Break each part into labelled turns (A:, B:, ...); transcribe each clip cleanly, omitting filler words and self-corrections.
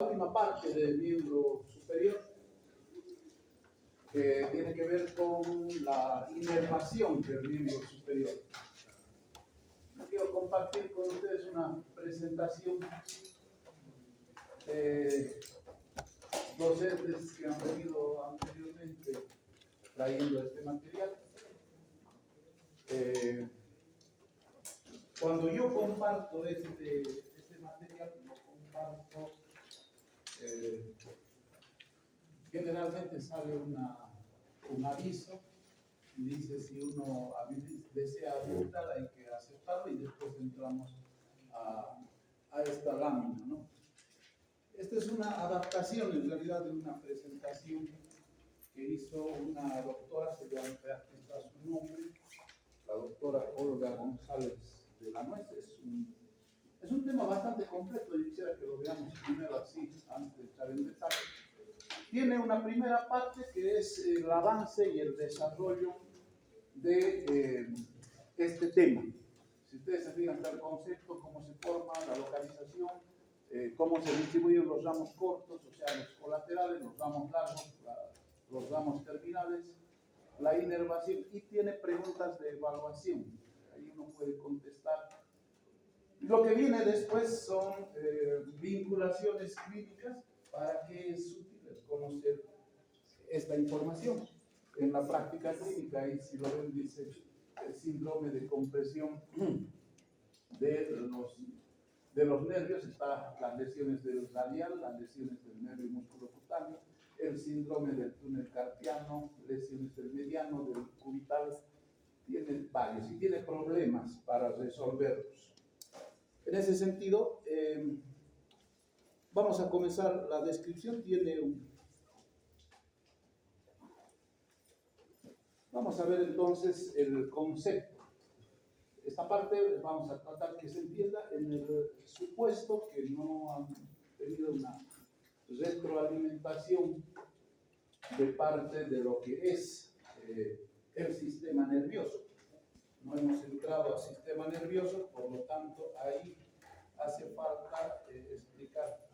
A: última parte del miembro superior, que tiene que ver con la inervación del miembro superior. Quiero compartir con ustedes una presentación de docentes que han venido anteriormente trayendo este material. Cuando yo comparto este material, lo comparto, generalmente sale un aviso y dice si uno desea habilitar hay que aceptarlo y después entramos a esta lámina, ¿no? Esta es una adaptación en realidad de una presentación que hizo una doctora, se llama, aquí está su nombre, la doctora Olga González de la Nuez. Es un tema bastante completo, yo quisiera que lo veamos primero así, antes de echar en detalle. Tiene una primera parte que es el avance y el desarrollo de este tema. Si ustedes se fijan, está el concepto, cómo se forma, la localización, cómo se distribuyen los ramos cortos, o sea, los colaterales, los ramos largos, los ramos terminales, la inervación, y tiene preguntas de evaluación. Ahí uno puede contestar. Lo que viene después son vinculaciones clínicas. ¿Para qué es útil conocer esta información? En la práctica clínica, y si lo ven, dice el síndrome de compresión de los nervios, está las lesiones del radial, las lesiones del nervio musculocutáneo, el síndrome del túnel carpiano, lesiones del mediano, del cubital, tiene varios y tiene problemas para resolverlos. En ese sentido, vamos a comenzar la descripción. Vamos a ver entonces el concepto. Esta parte vamos a tratar que se entienda en el supuesto que no han tenido una retroalimentación de parte de lo que es el sistema nervioso. No hemos entrado al sistema nervioso, por lo tanto ahí hace falta explicar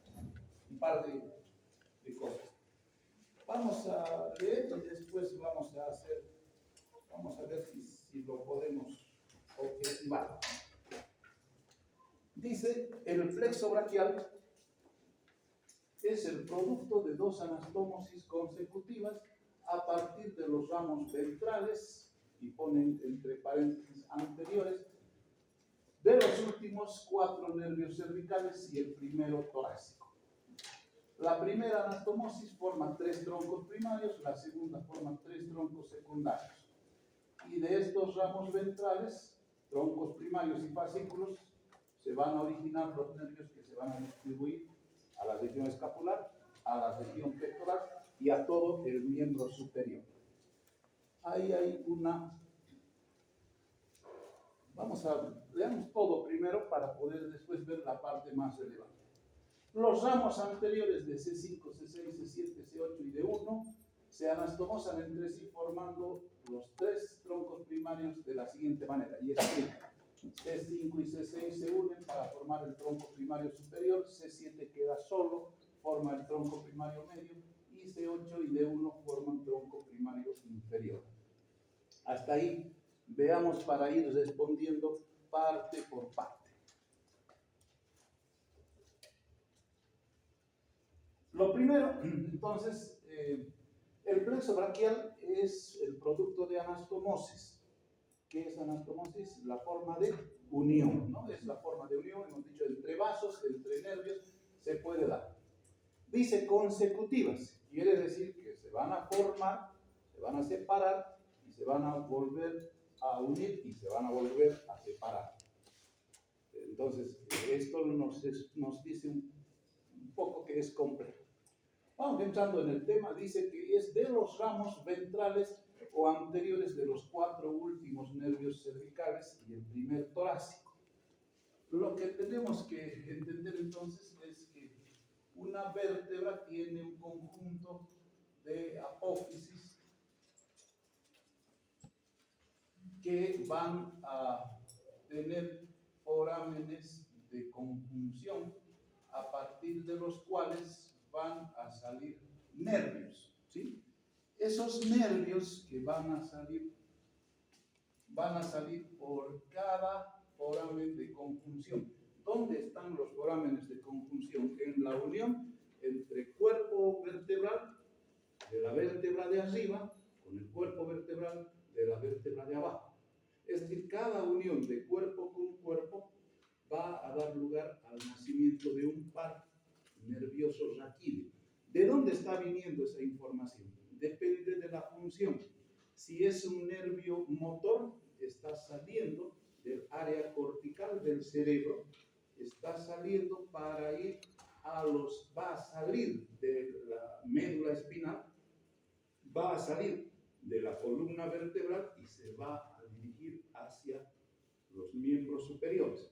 A: un par de cosas. Vamos a leer y después vamos a ver si lo podemos objetivar. Dice, el flexo braquial es el producto de dos anastomosis consecutivas a partir de los ramos ventrales, y ponen entre paréntesis anteriores, de los últimos 4 nervios cervicales y el primero torácico. La primera anastomosis forma 3 troncos primarios, la segunda forma 3 troncos secundarios. Y de estos ramos ventrales, troncos primarios y fascículos, se van a originar los nervios que se van a distribuir a la región escapular, a la región pectoral y a todo el miembro superior. Ahí hay leamos todo primero para poder después ver la parte más relevante. Los ramos anteriores de C5, C6, C7, C8 y D1 se anastomosan entre sí formando los 3 troncos primarios de la siguiente manera. Y explica. C5 y C6 se unen para formar el tronco primario superior, C7 queda solo, forma el tronco primario medio, y C8 y D1 forman tronco primario inferior. Hasta ahí veamos para ir respondiendo parte por parte. Lo primero, entonces, el plexo braquial es el producto de anastomosis. ¿Qué es anastomosis? La forma de unión, ¿no? Es la forma de unión, hemos dicho, entre vasos, entre nervios, se puede dar. Dice consecutivas, quiere decir que se van a formar, se van a separar y se van a volver a unir y se van a volver a separar. Entonces, esto nos dice un poco que es complejo. Vamos entrando en el tema. Dice que es de los ramos ventrales o anteriores de los 4 últimos nervios cervicales y el primer torácico. Lo que tenemos que entender entonces es que una vértebra tiene un conjunto de apófisis que van a tener forámenes de conjunción a partir de los cuales van a salir nervios, ¿sí? Esos nervios que van a salir por cada foramen de conjunción. ¿Dónde están los forámenes de conjunción? En la unión entre cuerpo vertebral de la vértebra de arriba con el cuerpo vertebral de la vértebra de abajo. Es decir, cada unión de cuerpo con cuerpo va a dar lugar al nacimiento de un par nervioso raquídeo. ¿De dónde está viniendo esa información? Depende de la función. Si es un nervio motor, está saliendo del área cortical del cerebro, está saliendo para ir va a salir de la médula espinal, va a salir de la columna vertebral y se va a dirigir hacia los miembros superiores.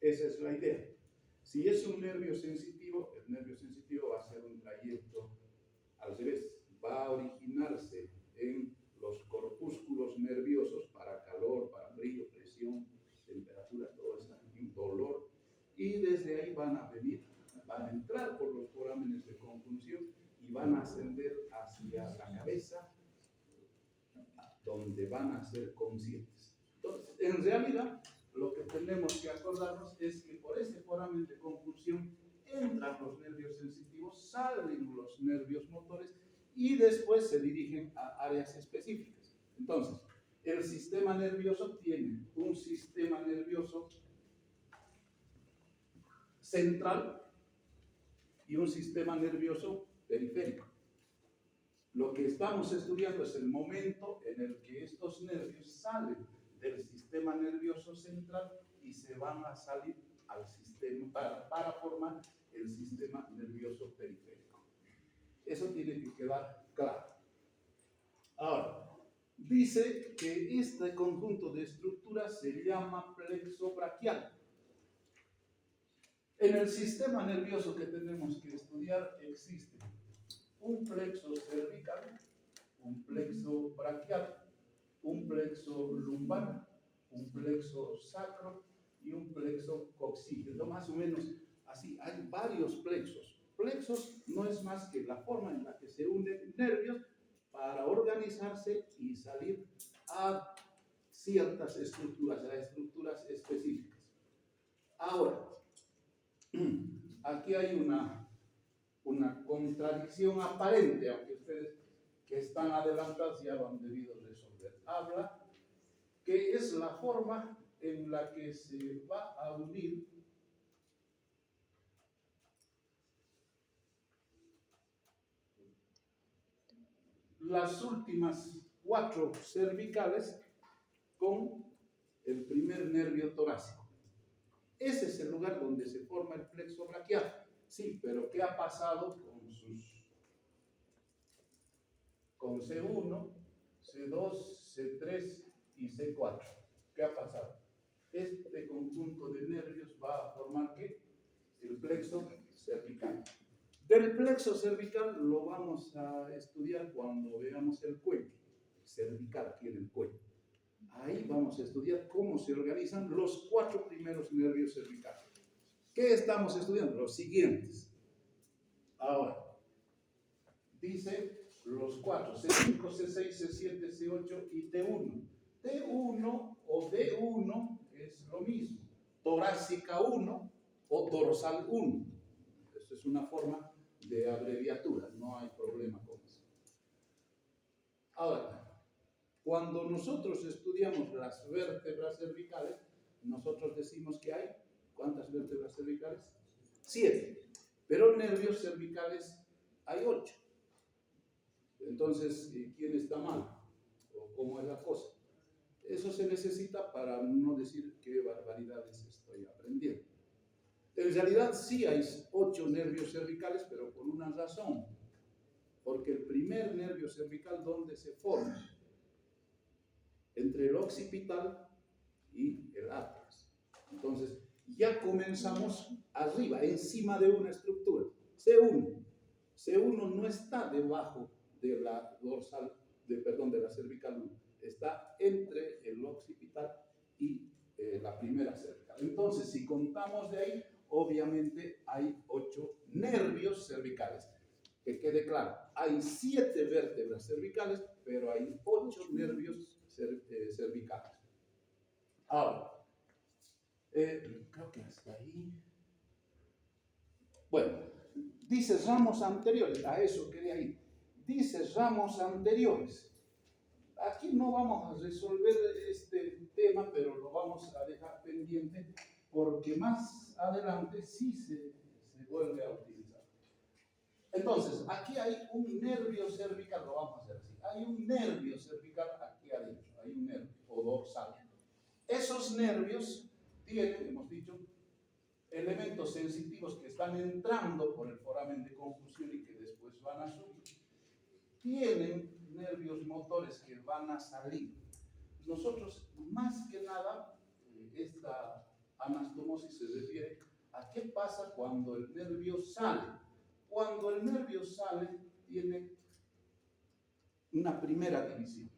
A: Esa es la idea. Si es un nervio sensitivo, el nervio sensitivo va a hacer un trayecto al revés, va a originarse en los corpúsculos nerviosos para calor, para brillo, presión, temperatura, todo eso, dolor, y desde ahí van a entrar por los forámenes de conjunción y van a ascender hacia la cabeza, donde van a ser conscientes. Entonces, en realidad, lo que tenemos que acordarnos es que por ese foramen de conjunción entran los nervios sensitivos, salen los nervios motores y después se dirigen a áreas específicas. Entonces, el sistema nervioso tiene un sistema nervioso central y un sistema nervioso periférico. Lo que estamos estudiando es el momento en el que estos nervios salen del sistema nervioso central y se van a salir al sistema para formar el sistema nervioso periférico. Eso tiene que quedar claro. Ahora, dice que este conjunto de estructuras se llama plexo braquial. En el sistema nervioso que tenemos que estudiar existe un plexo cervical, un plexo braquial, un plexo lumbar, un plexo sacro y un plexo coxígeno. Más o menos así, hay varios plexos. Plexos no es más que la forma en la que se unen nervios para organizarse y salir a ciertas estructuras, a estructuras específicas. Ahora, aquí hay una contradicción aparente, aunque ustedes que están adelantados ya lo han debido resolver. Habla que es la forma en la que se va a unir las últimas 4 cervicales con el primer nervio torácico. Ese es el lugar donde se forma el plexo braquial. Sí, pero ¿qué ha pasado con C1, C2, C3 y C4? ¿Qué ha pasado? Este conjunto de nervios va a formar ¿qué? El plexo cervical. Del plexo cervical lo vamos a estudiar cuando veamos el cuello cervical aquí en el cuello. Ahí vamos a estudiar cómo se organizan los 4 primeros nervios cervicales. ¿Qué estamos estudiando? Los siguientes. Ahora, dice los 4, C5, C6, C7, C8 y T1. T1 o D1 es lo mismo. Torácica 1 o dorsal 1. Esto es una forma de abreviatura, no hay problema con eso. Ahora, cuando nosotros estudiamos las vértebras cervicales, nosotros decimos que hay, ¿cuántas vértebras cervicales? 7. Pero nervios cervicales hay 8. Entonces, ¿quién está mal? ¿O cómo es la cosa? Eso se necesita para no decir qué barbaridades estoy aprendiendo. En realidad sí hay 8 nervios cervicales, pero por una razón. Porque el primer nervio cervical, ¿dónde se forma? Entre el occipital y el atlas. Entonces, ya comenzamos arriba, encima de una estructura. C1. C1 no está debajo de la dorsal, de la cervical 1. Está entre el occipital y la primera cervical. Entonces, si contamos de ahí, obviamente hay 8 nervios cervicales. Que quede claro, hay 7 vértebras cervicales, pero hay 8 nervios cervicales. Ahora, creo que hasta ahí. Bueno, dice ramos anteriores, a eso quería ir. Dice ramos anteriores. Aquí no vamos a resolver este tema, pero lo vamos a dejar pendiente porque más adelante sí se vuelve a utilizar. Entonces, aquí hay un nervio cervical, lo vamos a hacer así. Hay un nervio cervical aquí adentro, hay un nervio o dorsal. Esos nervios tienen, hemos dicho, elementos sensitivos que están entrando por el foramen de conjunción y que después van a subir. Tienen nervios motores que van a salir. Nosotros, más que nada, esta anastomosis se refiere a qué pasa cuando el nervio sale. Cuando el nervio sale, tiene una primera división.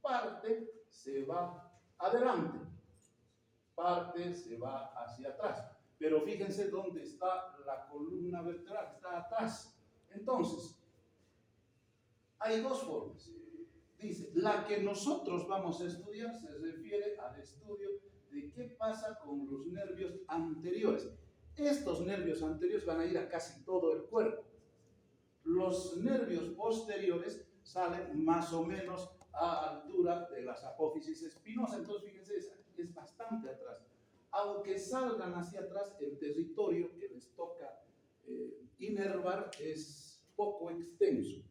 A: Parte se va adelante, parte se va hacia atrás. Pero fíjense dónde está la columna vertebral, está atrás. Entonces, hay dos formas. Dice, la que nosotros vamos a estudiar se refiere al estudio de qué pasa con los nervios anteriores. Estos nervios anteriores van a ir a casi todo el cuerpo. Los nervios posteriores salen más o menos a altura de las apófisis espinosas. Entonces, fíjense, es bastante atrás. Aunque salgan hacia atrás, el territorio que les toca inervar es poco extenso.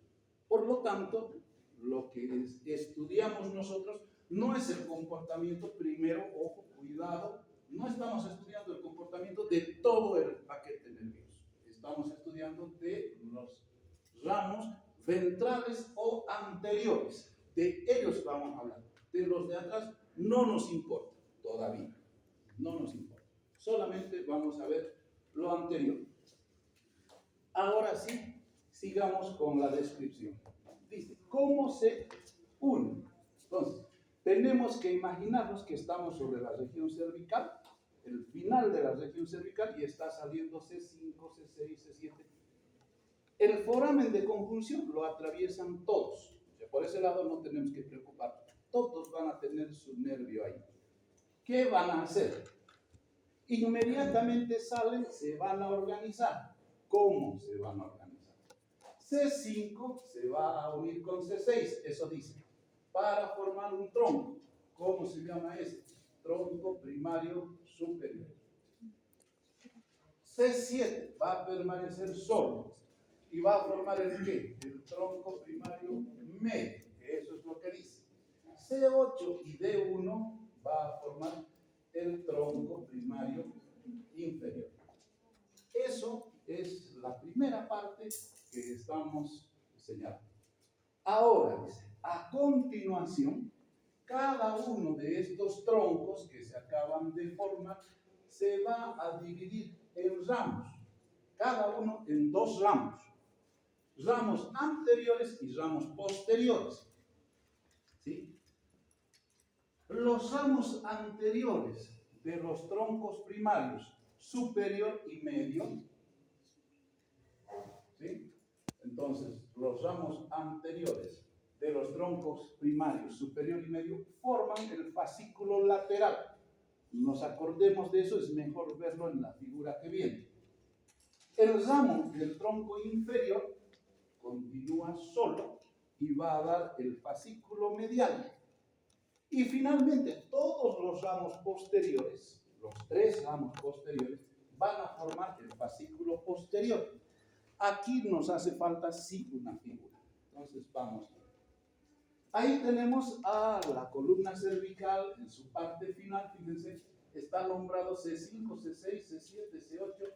A: Por lo tanto, lo que estudiamos nosotros no es el comportamiento, primero, ojo, cuidado, no estamos estudiando el comportamiento de todo el paquete nervioso. Estamos estudiando de los ramos ventrales o anteriores. De ellos vamos a hablar. De los de atrás no nos importa todavía. No nos importa. Solamente vamos a ver lo anterior. Ahora sí, sigamos con la descripción. Dice, ¿cómo se une? Entonces, tenemos que imaginarnos que estamos sobre la región cervical, el final de la región cervical, y está saliendo C5, C6, C7. El foramen de conjunción lo atraviesan todos. O sea, por ese lado no tenemos que preocuparnos. Todos van a tener su nervio ahí. ¿Qué van a hacer? Inmediatamente salen, se van a organizar. ¿Cómo se van a organizar? C5 se va a unir con C6, eso dice, para formar un tronco. ¿Cómo se llama ese? Tronco primario superior. C7 va a permanecer solo y va a formar el ¿qué? El tronco primario medio, que eso es lo que dice. C8 y D1 va a formar el tronco primario inferior. Eso es la primera parte que estamos señalando. Ahora, dice, a continuación, cada uno de estos troncos que se acaban de formar se va a dividir en ramos, cada uno en 2 ramos. Ramos anteriores y ramos posteriores. ¿Sí? Los ramos anteriores de los troncos primarios superior y medio, ¿sí? Entonces, los ramos anteriores de los troncos primarios superior y medio forman el fascículo lateral. Nos acordemos de eso, es mejor verlo en la figura que viene. El ramo del tronco inferior continúa solo y va a dar el fascículo medial. Y finalmente, todos los ramos posteriores, los 3 ramos posteriores, van a formar el fascículo posterior. Aquí nos hace falta sí una figura. Entonces vamos a ver. Ahí tenemos a la columna cervical en su parte final. Fíjense, está nombrado C5, C6, C7, C8,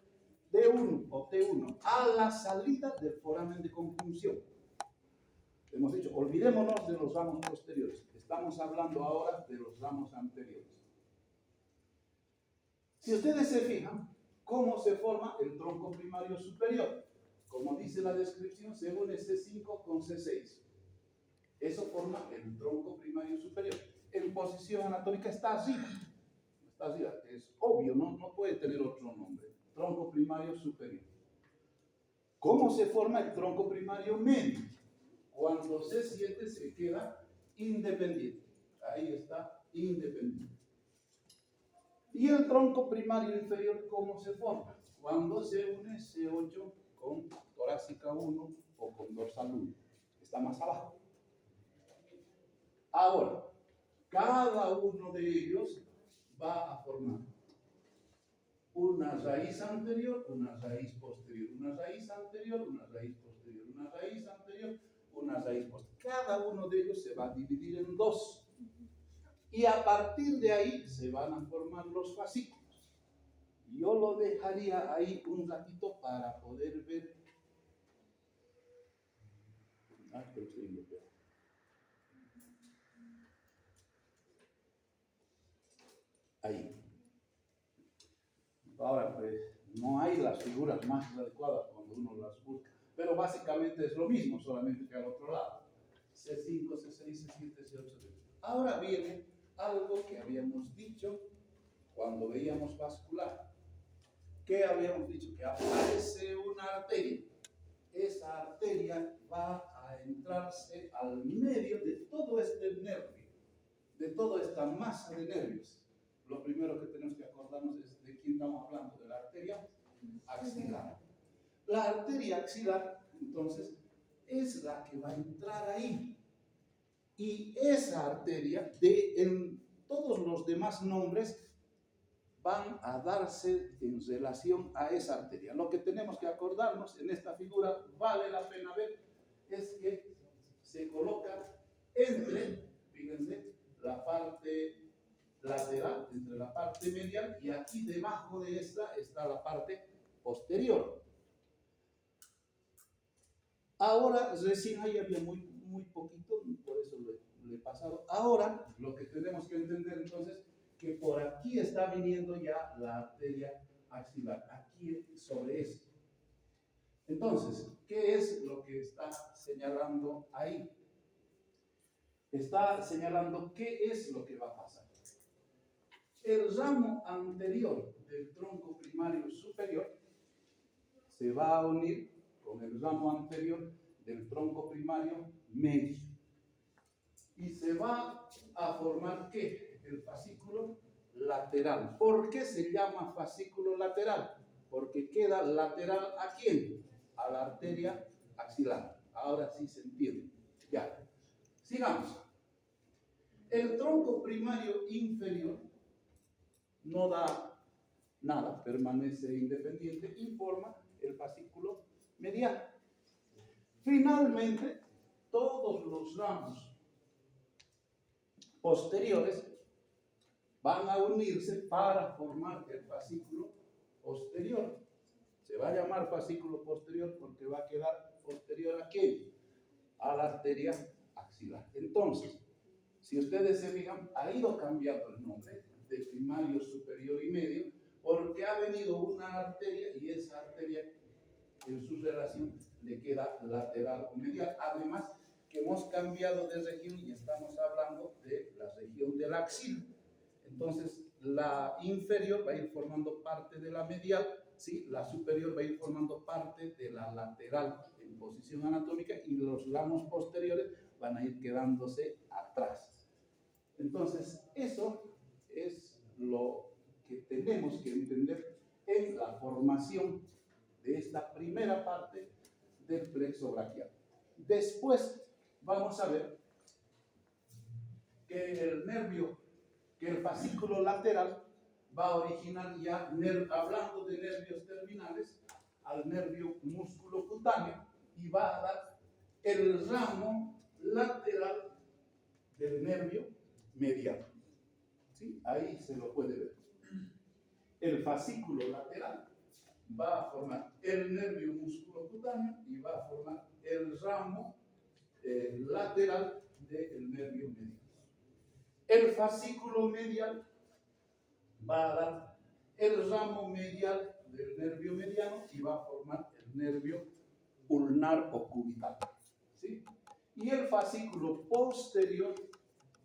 A: D1 o T1, a la salida del foramen de conjunción. Hemos dicho, olvidémonos de los ramos posteriores. Estamos hablando ahora de los ramos anteriores. Si ustedes se fijan, ¿cómo se forma el tronco primario superior? Como dice la descripción, se une C5 con C6. Eso forma el tronco primario superior. En posición anatómica está arriba. Está arriba. Es obvio, no puede tener otro nombre. tronco primario superior. ¿Cómo se forma el tronco primario medio? Cuando C7 se queda independiente. Ahí está, independiente. ¿Y el tronco primario inferior cómo se forma? Cuando se une C8 con torácica 1 o con dorsal 1. Está más abajo. Ahora, cada uno de ellos va a formar una raíz anterior, una raíz posterior, una raíz anterior, una raíz posterior, una raíz anterior, una raíz posterior. Cada uno de ellos se va a dividir en dos. Y a partir de ahí se van a formar los fascículos. Yo lo dejaría ahí un ratito para poder ver. Ahí. Ahora, pues, no hay las figuras más adecuadas cuando uno las busca. Pero básicamente es lo mismo, solamente que al otro lado. C5, C6, C7, C8, C9. Ahora viene algo que habíamos dicho cuando veíamos vascular. ¿Qué habíamos dicho? Que aparece una arteria. Esa arteria va a entrarse al medio de todo este nervio, de toda esta masa de nervios. Lo primero que tenemos que acordarnos es de quién estamos hablando, de la arteria axilar. La arteria axilar, entonces, es la que va a entrar ahí. Y esa arteria, en todos los demás nombres, van a darse en relación a esa arteria. Lo que tenemos que acordarnos en esta figura, vale la pena ver, es que se coloca entre, fíjense, la parte lateral, entre la parte medial, y aquí debajo de esta está la parte posterior. Ahora, recién ahí había muy poquito, por eso le he pasado. Ahora, lo que tenemos que entender entonces, que por aquí está viniendo ya la arteria axilar, aquí sobre esto. Entonces, ¿qué es lo que está señalando ahí? Está señalando qué es lo que va a pasar. El ramo anterior del tronco primario superior se va a unir con el ramo anterior del tronco primario medio. Y se va a formar, ¿qué? El fascículo lateral. ¿Por qué se llama fascículo lateral? Porque queda lateral ¿a quién? A la arteria axilar. Ahora sí se entiende. Ya. Sigamos. El tronco primario inferior no da nada, permanece independiente y forma el fascículo medial. Finalmente, todos los ramos posteriores van a unirse para formar el fascículo posterior. Se va a llamar fascículo posterior porque va a quedar posterior ¿a quién? A la arteria axilar. Entonces, si ustedes se fijan, ha ido cambiando el nombre de primario, superior y medio, porque ha venido una arteria y esa arteria en su relación le queda lateral o medial. Además, que hemos cambiado de región y estamos hablando de la región del axila. Entonces, la inferior va a ir formando parte de la medial, ¿sí? La superior va a ir formando parte de la lateral en posición anatómica y los ramos posteriores van a ir quedándose atrás. Entonces, eso es lo que tenemos que entender en la formación de esta primera parte del plexo braquial. Después vamos a ver que el fascículo lateral va a originar ya, hablando de nervios terminales, al nervio músculo cutáneo y va a dar el ramo lateral del nervio medial. ¿Sí? Ahí se lo puede ver. El fascículo lateral va a formar el nervio músculo cutáneo y va a formar el ramo lateral del nervio medial. El fascículo medial va a dar el ramo medial del nervio mediano y va a formar el nervio ulnar o cubital. ¿Sí? Y el fascículo posterior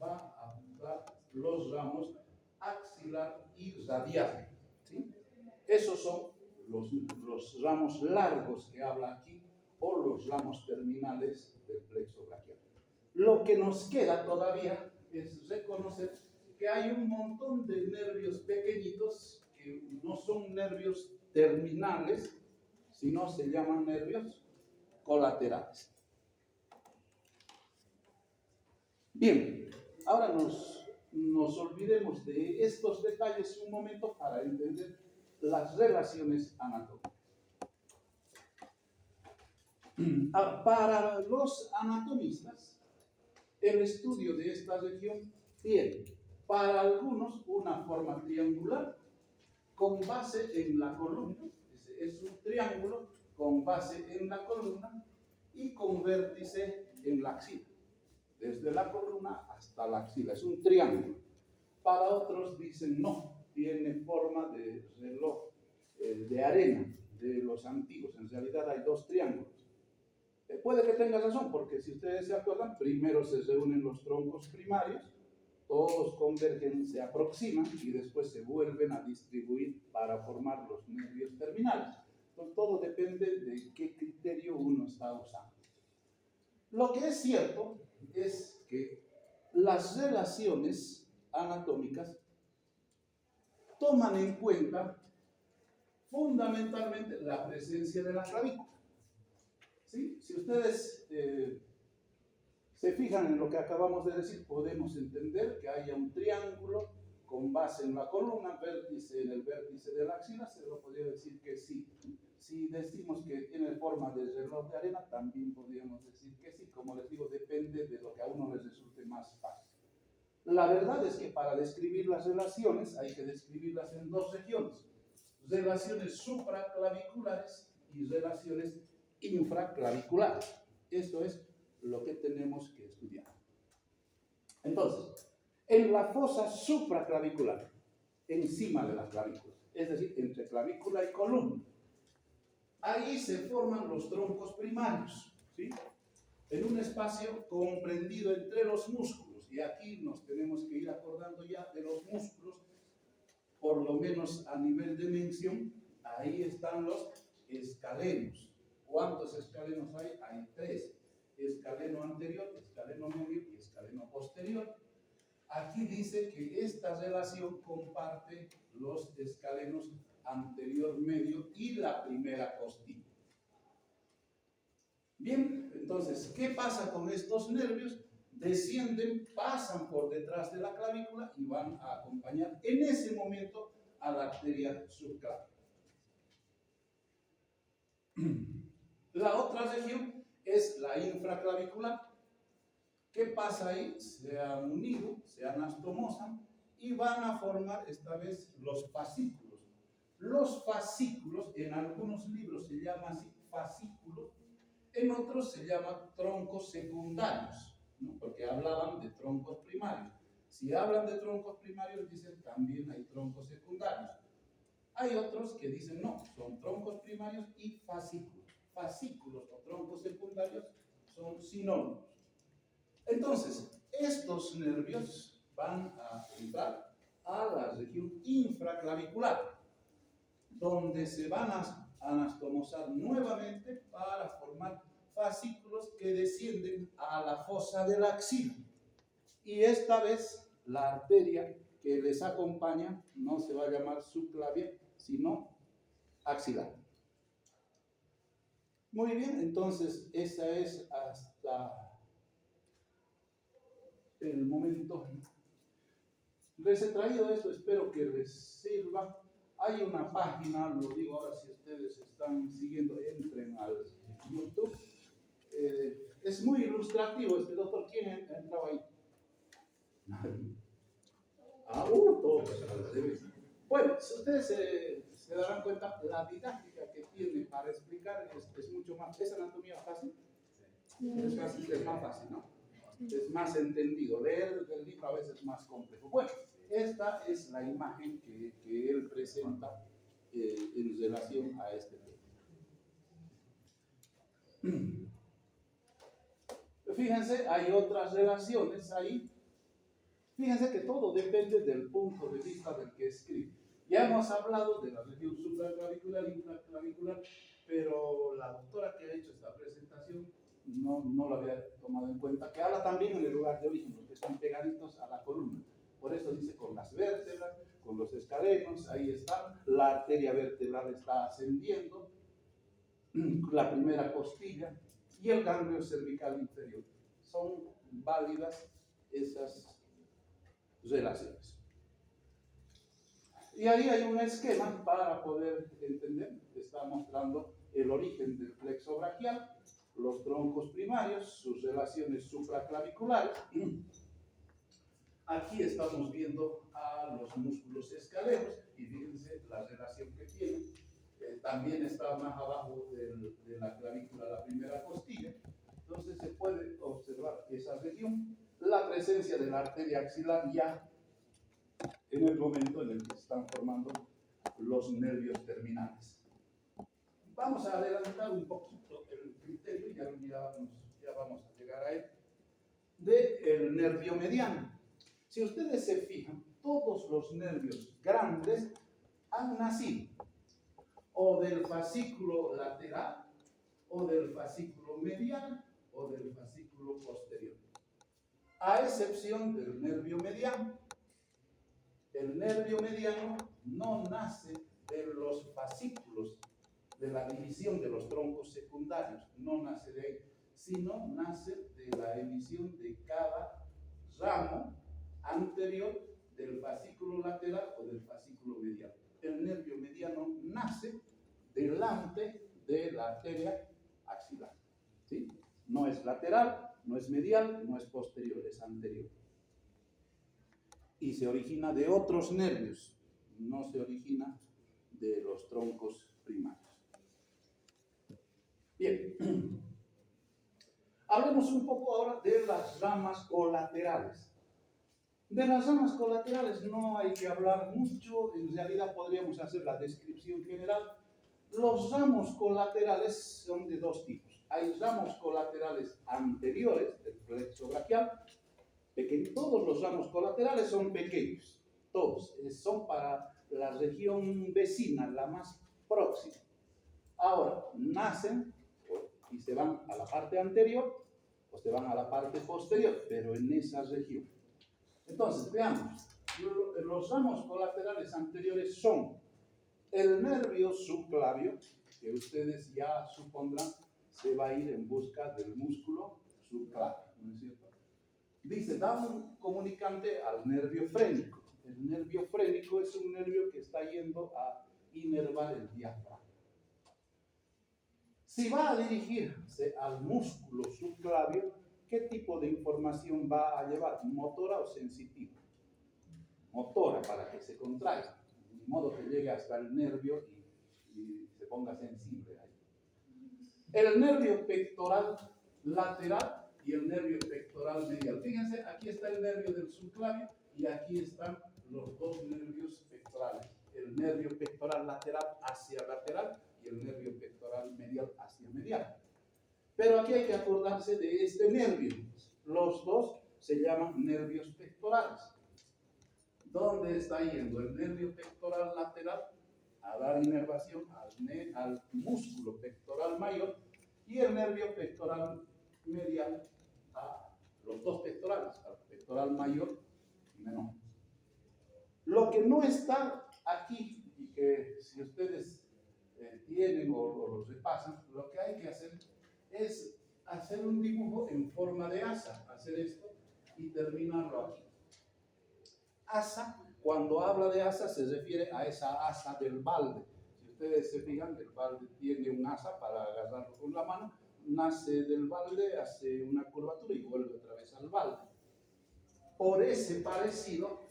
A: va a dar los ramos axilar y radial. ¿Sí? Esos son los ramos largos que habla aquí o los ramos terminales del plexo braquial. Lo que nos queda todavía es reconocer que hay un montón de nervios pequeñitos que no son nervios terminales, sino se llaman nervios colaterales. Bien, ahora nos olvidemos de estos detalles un momento para entender las relaciones anatómicas. Para los anatomistas, el estudio de esta región tiene para algunos una forma triangular con base en la columna, es un triángulo con base en la columna y con vértice en la axila, desde la columna hasta la axila, es un triángulo. Para otros dicen no, tiene forma de reloj de arena de los antiguos, en realidad hay dos triángulos. Puede que tenga razón, porque si ustedes se acuerdan, primero se reúnen los troncos primarios, todos convergen, se aproximan y después se vuelven a distribuir para formar los nervios terminales. Entonces, todo depende de qué criterio uno está usando. Lo que es cierto es que las relaciones anatómicas toman en cuenta fundamentalmente la presencia de la clavícula. ¿Sí? Si ustedes se fijan en lo que acabamos de decir, podemos entender que haya un triángulo con base en la columna, vértice en el vértice de la axila, se lo podría decir que sí. Si decimos que tiene forma de reloj de arena, también podríamos decir que sí. Como les digo, depende de lo que a uno les resulte más fácil. La verdad es que para describir las relaciones hay que describirlas en dos regiones: relaciones supraclaviculares y relaciones infraclaviculares. Esto es lo que tenemos que estudiar. Entonces, en la fosa supraclavicular, encima de la clavícula, es decir, entre clavícula y columna, ahí se forman los troncos primarios, ¿sí? En un espacio comprendido entre los músculos, y aquí nos tenemos que ir acordando ya de los músculos, por lo menos a nivel de mención. Ahí están los escalenos. ¿Cuántos escalenos hay? Hay 3. Escaleno anterior, escaleno medio y escaleno posterior. Aquí dice que esta relación comparte los escalenos anterior, medio y la primera costilla. Bien, entonces, ¿qué pasa con estos nervios? Descienden, pasan por detrás de la clavícula y van a acompañar en ese momento a la arteria subclaviana. La otra región es la infraclavicular. ¿Qué pasa ahí? Se han unido, se anastomosan y van a formar esta vez los fascículos. Los fascículos, en algunos libros se llaman así fascículos, en otros se llaman troncos secundarios, ¿no? Porque hablaban de troncos primarios. Si hablan de troncos primarios, dicen también hay troncos secundarios. Hay otros que dicen no, son troncos primarios y fascículos. Fascículos o troncos secundarios son sinónimos. Entonces, estos nervios van a entrar a la región infraclavicular, donde se van a anastomosar nuevamente para formar fascículos que descienden a la fosa de la axila. Y esta vez la arteria que les acompaña no se va a llamar subclavia, sino axilar. Muy bien, entonces esa es hasta el momento. Les he traído esto, espero que les sirva. Hay una página, lo digo ahora si ustedes están siguiendo, entren al YouTube. Es muy ilustrativo este doctor. ¿Quién entraba ahí? Todos. Bueno, si ustedes se darán cuenta, la didáctica que tiene para explicar es mucho más. ¿Es anatomía fácil? Es más fácil, ¿no? Es más entendido. Leer el libro a veces es más complejo. Bueno, esta es la imagen que él presenta en relación a este tema. Fíjense, hay otras relaciones ahí. Fíjense que todo depende del punto de vista del que escribe. Ya hemos hablado de la región supraclavicular e infraclavicular, pero la doctora que ha hecho esta presentación no lo había tomado en cuenta, que habla también en el lugar de origen, los que están pegaditos a la columna. Por eso dice con las vértebras, con los escalenos, ahí están, la arteria vertebral está ascendiendo, la primera costilla y el ganglio cervical inferior. Son válidas esas relaciones. Y ahí hay un esquema para poder entender. Está mostrando el origen del plexo braquial, los troncos primarios, sus relaciones supraclaviculares. Aquí estamos viendo a los músculos escalenos y fíjense la relación que tienen. También está más abajo de la clavícula la primera costilla. Entonces se puede observar esa región, la presencia de la arteria axilar ya en el momento en el que se están formando los nervios terminales. Vamos a adelantar un poquito el criterio, ya vamos a llegar a él, del nervio mediano. Si ustedes se fijan, todos los nervios grandes han nacido o del fascículo lateral, o del fascículo medial, o del fascículo posterior. A excepción del nervio mediano. El nervio mediano no nace de los fascículos, de la división de los troncos secundarios, no nace de ahí, sino nace de la emisión de cada ramo anterior del fascículo lateral o del fascículo medial. El nervio mediano nace delante de la arteria axilar, ¿sí? No es lateral, no es medial, no es posterior, es anterior. Y se origina de otros nervios, no se origina de los troncos primarios. Bien, hablemos un poco ahora de las ramas colaterales. De las ramas colaterales no hay que hablar mucho, en realidad podríamos hacer la descripción general. Los ramos colaterales son de dos tipos. Hay ramos colaterales anteriores del plexo braquial. Todos los ramos colaterales son pequeños, todos, son para la región vecina, la más próxima. Ahora, nacen y se van a la parte anterior o se van a la parte posterior, pero en esa región. Entonces, veamos, los ramos colaterales anteriores son el nervio subclavio, que ustedes ya supondrán se va a ir en busca del músculo subclavio, ¿no es cierto? Dice, da un comunicante al nervio frénico. El nervio frénico es un nervio que está yendo a inervar el diafragma. Si va a dirigirse al músculo subclavio, ¿qué tipo de información va a llevar? ¿Motora o sensitiva? Motora, para que se contraiga, de modo que llegue hasta el nervio y se ponga sensible ahí. El nervio pectoral lateral y el nervio pectoral medial. Fíjense, aquí está el nervio del subclavio y aquí están los dos nervios pectorales. El nervio pectoral lateral hacia lateral y el nervio pectoral medial hacia medial. Pero aquí hay que acordarse de este nervio. Los dos se llaman nervios pectorales. ¿Dónde está yendo el nervio pectoral lateral? A dar inervación al músculo pectoral mayor y el nervio pectoral medial a los dos pectorales, al pectoral mayor y menor. Lo que no está aquí y que si ustedes tienen o lo repasan, lo que hay que hacer es hacer un dibujo en forma de asa, hacer esto y terminarlo aquí. Asa, cuando habla de asa se refiere a esa asa del balde. Si ustedes se fijan, el balde tiene un asa para agarrarlo con la mano, nace del balde, hace una curvatura y vuelve otra vez al balde. Por ese parecido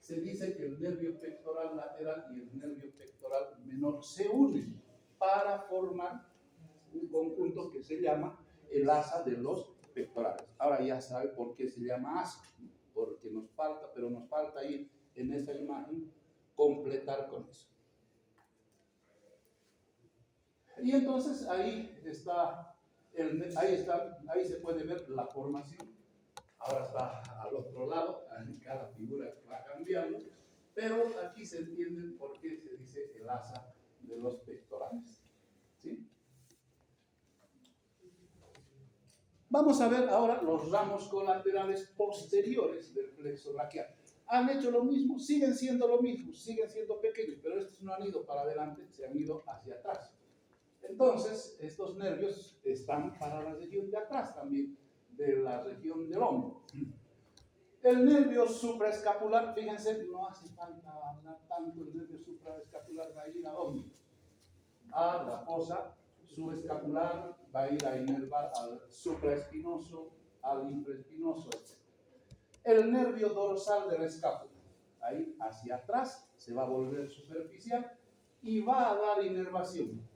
A: se dice que el nervio pectoral lateral y el nervio pectoral menor se unen para formar un conjunto que se llama el asa de los pectorales. Ahora ya sabe por qué se llama asa, porque nos falta ir en esa imagen completar con eso. Y entonces ahí se puede ver la formación. Ahora está al otro lado, cada figura va cambiando, pero aquí se entiende por qué se dice el asa de los pectorales. ¿Sí? Vamos a ver ahora los ramos colaterales posteriores del plexo braquial. Han hecho lo mismo, siguen siendo lo mismo, siguen siendo pequeños, pero estos no han ido para adelante, se han ido hacia atrás. Entonces, estos nervios están para la región de atrás también, de la región del hombro. El nervio supraescapular, fíjense, no hace falta hablar tanto, el nervio supraescapular va a ir a dónde? A la fosa subescapular, va a ir a inervar al supraespinoso, al infraespinoso, etc. El nervio dorsal de la escápula, ahí hacia atrás, se va a volver superficial y va a dar inervación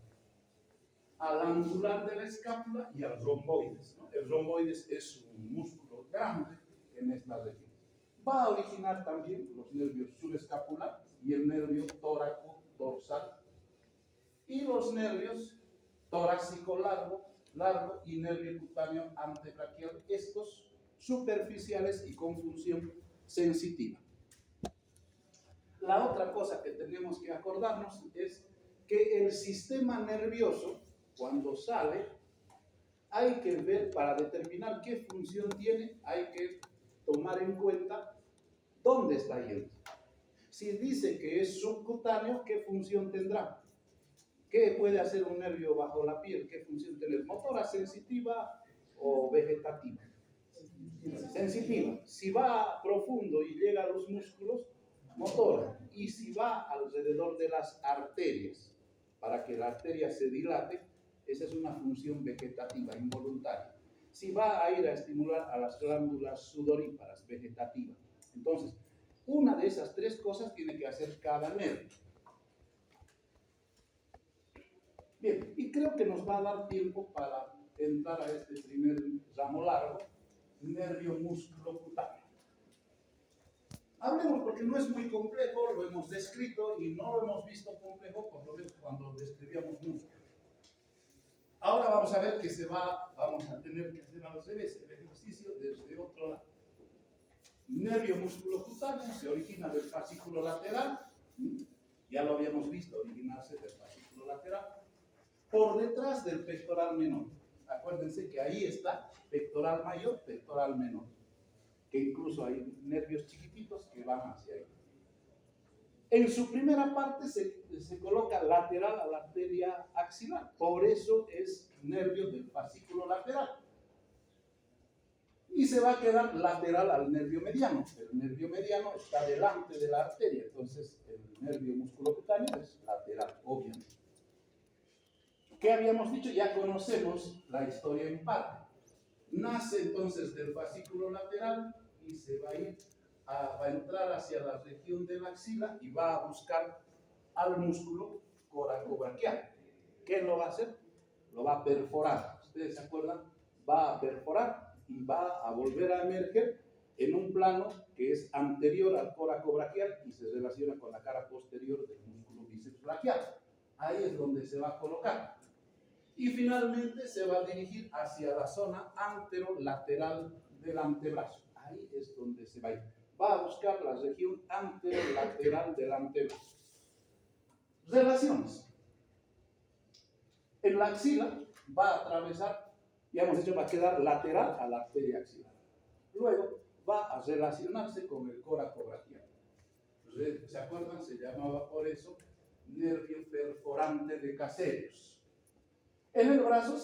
A: al angular de la escápula y al romboides, ¿no? El romboides es un músculo grande en esta región. Va a originar también los nervios subescapular y el nervio tóraco dorsal y los nervios torácico largo y nervio cutáneo antebraquial, estos superficiales y con función sensitiva. La otra cosa que tenemos que acordarnos es que el sistema nervioso, cuando sale, hay que ver, para determinar qué función tiene, hay que tomar en cuenta dónde está yendo. Si dice que es subcutáneo, ¿qué función tendrá? ¿Qué puede hacer un nervio bajo la piel? ¿Qué función tener? ¿Motora, sensitiva o vegetativa? Sensitiva. Si va profundo y llega a los músculos, motora. Y si va alrededor de las arterias, para que la arteria se dilate, esa es una función vegetativa, involuntaria. Si va a ir a estimular a las glándulas sudoríparas, vegetativa. Entonces, una de esas tres cosas tiene que hacer cada nervio. Bien, y creo que nos va a dar tiempo para entrar a este primer ramo largo, nervio músculo cutáneo. Hablemos, porque no es muy complejo, lo hemos descrito y no lo hemos visto complejo, por lo menos cuando describíamos músculo. Ahora vamos a ver que vamos a tener que hacer al revés el ejercicio desde otro lado. Nervio músculo cutáneo se origina del fascículo lateral, ya lo habíamos visto originarse del fascículo lateral, por detrás del pectoral menor. Acuérdense que ahí está pectoral mayor, pectoral menor, que incluso hay nervios chiquititos que van hacia ahí. En su primera parte se coloca lateral a la arteria axilar, por eso es nervio del fascículo lateral. Y se va a quedar lateral al nervio mediano. El nervio mediano está delante de la arteria, entonces el nervio musculocutáneo es lateral, obviamente. ¿Qué habíamos dicho? Ya conocemos la historia en parte. Nace entonces del fascículo lateral y se va a entrar hacia la región de la axila y va a buscar al músculo coracobraquial. ¿Qué lo va a hacer? Lo va a perforar. ¿Ustedes se acuerdan? Va a perforar y va a volver a emerger en un plano que es anterior al coracobraquial y se relaciona con la cara posterior del músculo bíceps braquial. Ahí es donde se va a colocar. Y finalmente se va a dirigir hacia la zona anterolateral del antebrazo. Ahí es donde se va a ir. Va a buscar la región anterolateral del antebrazo. Relaciones. En la axila va a atravesar, ya hemos dicho, va a quedar lateral a la arteria axilar. Luego va a relacionarse con el coracobraquial. ¿Se acuerdan? Se llamaba por eso nervio perforante de Caseros. En el brazo